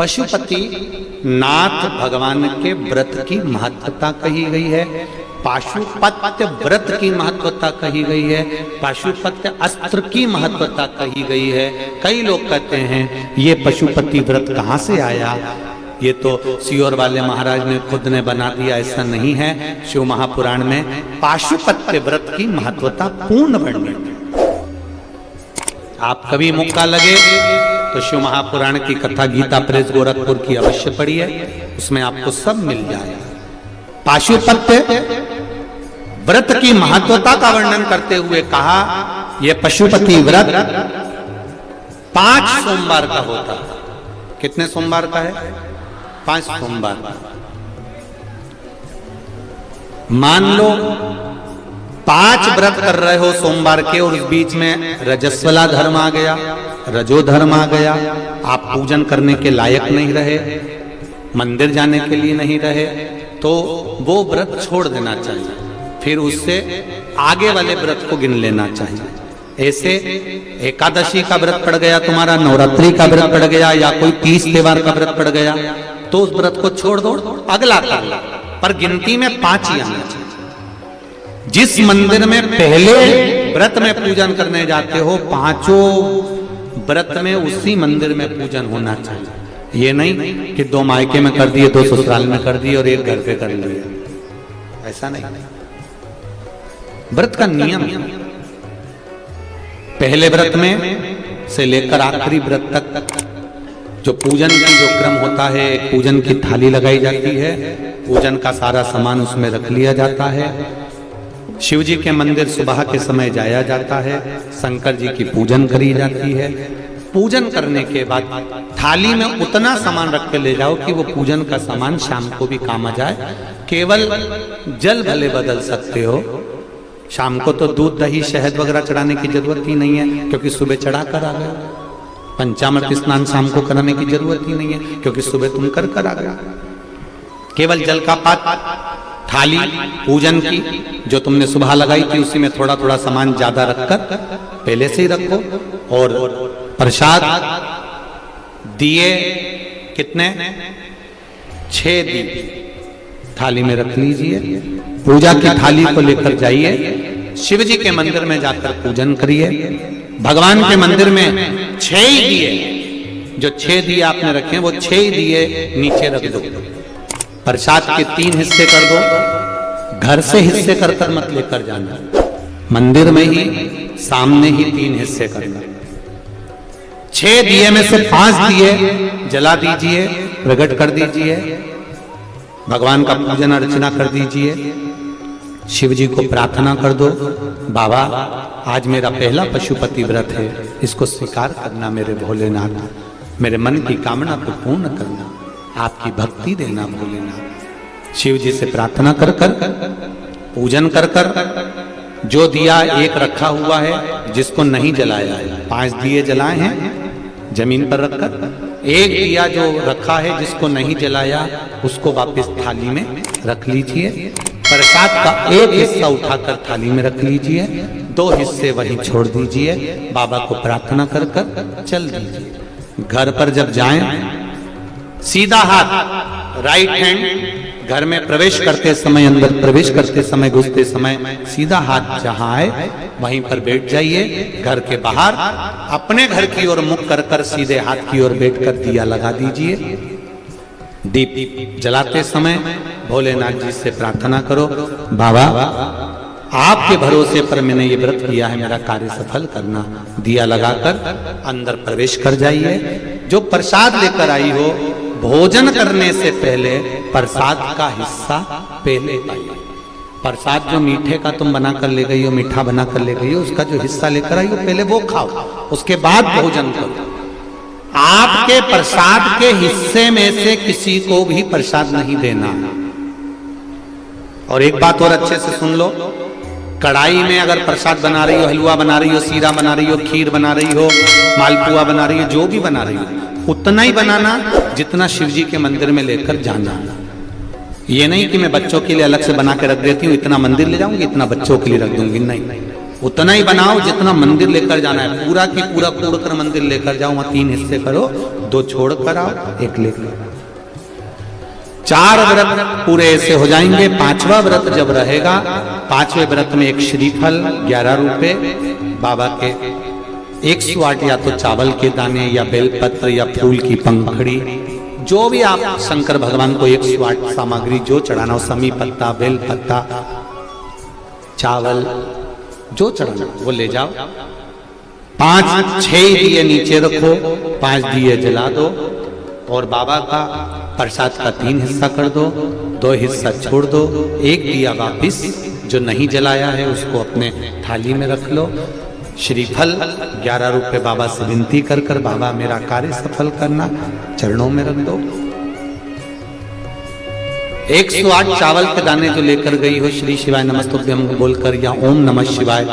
पशुपति नाथ भगवान के व्रत की महत्वता कही गई है, पाशुपत्य व्रत की महत्वता कही गई है, पाशुपत्य अस्त्र की महत्वता कही गई है। कई लोग कहते हैं ये पशुपति व्रत कहाँ से आया, ये तो सियोर वाले महाराज ने खुद ने बना दिया, ऐसा नहीं है। शिव महापुराण में पाशुपत्य व्रत की महत्वता पूर्ण वर्णित है। आप कभी मौका लगे तो शिव महापुराण की कथा गीता प्रेस गोरखपुर की अवश्य पढ़िए, उसमें आपको सब मिल जाएगा। पाशुपत्य व्रत की महत्वता का वर्णन करते हुए कहा यह पशुपति व्रत 5 सोमवार का होता है। कितने सोमवार का है? 5 सोमवार। मान लो 5 व्रत कर रहे हो सोमवार के, और उस बीच में रजस्वला धर्म आ गया, रजो धर्म आ गया, आप पूजन करने के लायक नहीं रहे, मंदिर जाने के लिए नहीं रहे, तो वो व्रत छोड़ देना चाहिए, फिर उससे आगे वाले व्रत को गिन लेना चाहिए। ऐसे एकादशी का व्रत पड़ गया तुम्हारा, नवरात्रि का व्रत पड़ गया, या कोई 30 त्योहार का व्रत पड़ गया, तो उस व्रत को छोड़ दो, अगला कर लो, पर गिनती में 5 ही आना चाहिए। जिस मंदिर में पहले व्रत में पूजन करने जाते हो, 5 व्रत में उसी मंदिर में पूजन होना चाहिए। ये नहीं कि 2 मायके में कर दिए, 2 ससुराल में कर दिए और 1 घर पे कर लिए, ऐसा नहीं। व्रत का नियम है, पहले व्रत में से लेकर आखिरी व्रत तक जो पूजन की जो क्रम होता है, पूजन की थाली लगाई जाती है, पूजन का सारा सामान उसमें रख लिया जाता है, शिव जी के मंदिर सुबह के समय जाया जाता है, शंकर जी की पूजन करी जाती है। पूजन करने के बाद थाली में उतना सामान रख के ले जाओ कि वो पूजन का सामान शाम को भी काम आ जाए। केवल जल भले बदल सकते हो, शाम को तो दूध दही शहद वगैरह चढ़ाने की जरूरत ही नहीं है, क्योंकि सुबह चढ़ा कर आ गए। पंचामृत स्नान शाम को कराने की जरूरत ही नहीं है, क्योंकि सुबह तुम कर आ गए। केवल जल का पात्र, थाली पूजन की जो तुमने सुबह लगाई थी, उसी में थोड़ा थोड़ा सामान ज्यादा रखकर पहले से ही रखो, और प्रसाद दिए कितने? 6 दिए थाली में रख लीजिए। पूजा की थाली को लेकर जाइए, शिव जी के मंदिर में जाकर पूजन करिए। भगवान के मंदिर में 6 ही दिए, जो 6 दिए आपने रखे वो 6 ही दिए नीचे रख दो। प्रसाद के 3 हिस्से कर दो, घर से हिस्से कर मत लेकर जाना, मंदिर में ही सामने ही 3 हिस्से करना। 6 दिए में से 5 दिए जला दीजिए, प्रकट कर दीजिए, भगवान का पूजन अर्चना कर दीजिए, शिव जी को प्रार्थना कर दो, बाबा आज मेरा पहला पशुपति व्रत है, इसको स्वीकार करना मेरे भोलेनाथ, मेरे मन की कामना को पूर्ण करना, आपकी भक्ति देना भोलेनाथ। शिव जी से प्रार्थना कर कर पूजन कर कर जो दिया एक रखा हुआ है, जिसको नहीं जलाया है, 5 दिए जलाए हैं जमीन पर रखकर, एक दिया जो रखा है जिसको नहीं जलाया उसको वापस थाली में रख लीजिए। प्रसाद का एक हिस्सा उठाकर थाली में रख लीजिए, 2 हिस्से वहीं छोड़ दीजिए, बाबा को प्रार्थना कर कर चल दीजिए। घर पर जब जाएं, सीधा हाथ राइट हैंड घर में प्रवेश करते समय, अंदर प्रवेश करते समय, घुसते समय सीधा हाथ जहां आए वहीं पर बैठ जाइए। घर के बाहर अपने घर की ओर मुख कर कर सीधे हाथ की ओर बैठकर दिया लगा दीजिए। दीप जलाते समय भोलेनाथ जी से प्रार्थना करो, बाबा आपके भरोसे पर मैंने ये व्रत किया है, मेरा कार्य सफल करना। दिया लगाकर अंदर प्रवेश कर जाइए। जो प्रसाद लेकर आई हो, भोजन करने से पहले प्रसाद का हिस्सा पहले पाइए। प्रसाद जो मीठे का तुम बना कर ले गई हो, मीठा बना कर ले गई हो, उसका जो हिस्सा लेकर आई हो पहले वो खाओ, उसके बाद भोजन करो। आपके प्रसाद के हिस्से में से किसी को भी प्रसाद नहीं देना। और एक बात और अच्छे से सुन लो, कढ़ाई में अगर प्रसाद बना रही हो, हलवा बना रही हो, सीरा बना रही हो, खीर बना रही हो, मालपुआ बना रही हो, जो भी बना रही हो, उतना ही बनाना जितना शिव जी के मंदिर में लेकर जाना। ये नहीं कि मैं बच्चों के लिए अलग से बना के रख देती हूँ, इतना मंदिर ले जाऊंगी, इतना बच्चों के लिए रख दूंगी, नहीं। उतना ही बनाओ जितना मंदिर लेकर जाना है, पूरा की पूरा तोड़कर मंदिर लेकर जाओ, वहां 3 हिस्से करो, 2 छोड़ कर आओ, 1 लेकर आओ। 4 व्रत पूरे ऐसे हो जाएंगे। 5वां व्रत जब रहेगा, 5वें व्रत में 1 श्रीफल 11 रुपए, बाबा के 108 या तो चावल के दाने या बेलपत्र या फूल की पंखड़ी, जो भी आप शंकर भगवान को 108 सामग्री जो चढ़ाना हो, समी पत्ता, बेल पत्ता, चावल, जो चढ़ाना वो ले जाओ। 5-6 दिए नीचे रखो, 5 दिए जला दो और बाबा का प्रसाद का 3 हिस्सा कर दो, 2 हिस्सा छोड़ दो, 1 दिया वापिस जो नहीं जलाया है उसको अपने थाली में रख लो। श्रीफल 11 रुपए बाबा से विनती कर कर, बाबा मेरा कार्य सफल करना, चरणों में रख दो। 108 चावल के दाने जो लेकर गई हो, श्री शिवाय नमस्तुभ्यं बोलकर या ओम नमः शिवाय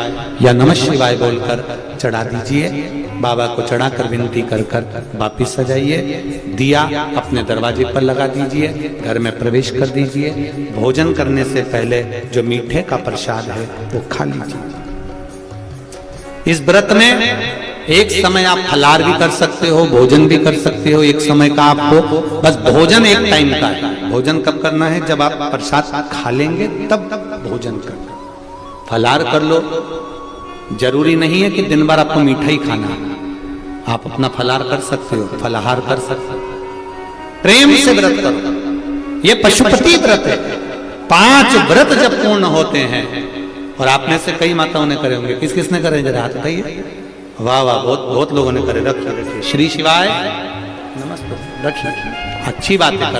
या नमः शिवाय बोलकर चढ़ा दीजिए। बाबा को चढ़ाकर विनती कर कर वापिस सजाइए। दिया अपने दरवाजे पर लगा दीजिए, घर में प्रवेश कर दीजिए। भोजन करने से पहले जो मीठे का प्रसाद है वो खा लीजिए। इस व्रत में एक समय आप फलाहार भी कर सकते हो, भोजन भी कर सकते हो। एक समय का आपको बस भोजन एक टाइम का है। भोजन कब करना है? जब आप प्रसाद खा लेंगे तब भोजन करना। फलाहार कर लो, जरूरी नहीं है कि दिन भर आपको मीठा ही खाना है। आप अपना फलाहार कर सकते हो, फलाहार कर सकते हो। प्रेम से व्रत करो, ये पशुपति व्रत है। 5 व्रत जब पूर्ण होते हैं, और आप में से कई माताओं ने करे होंगे, किस किसने करे जरा हाथ उठाइए। वाह वाह, बहुत लोगों ने करे। रखिए श्री शिवाय नमस्ते, रखिए, अच्छी बात है।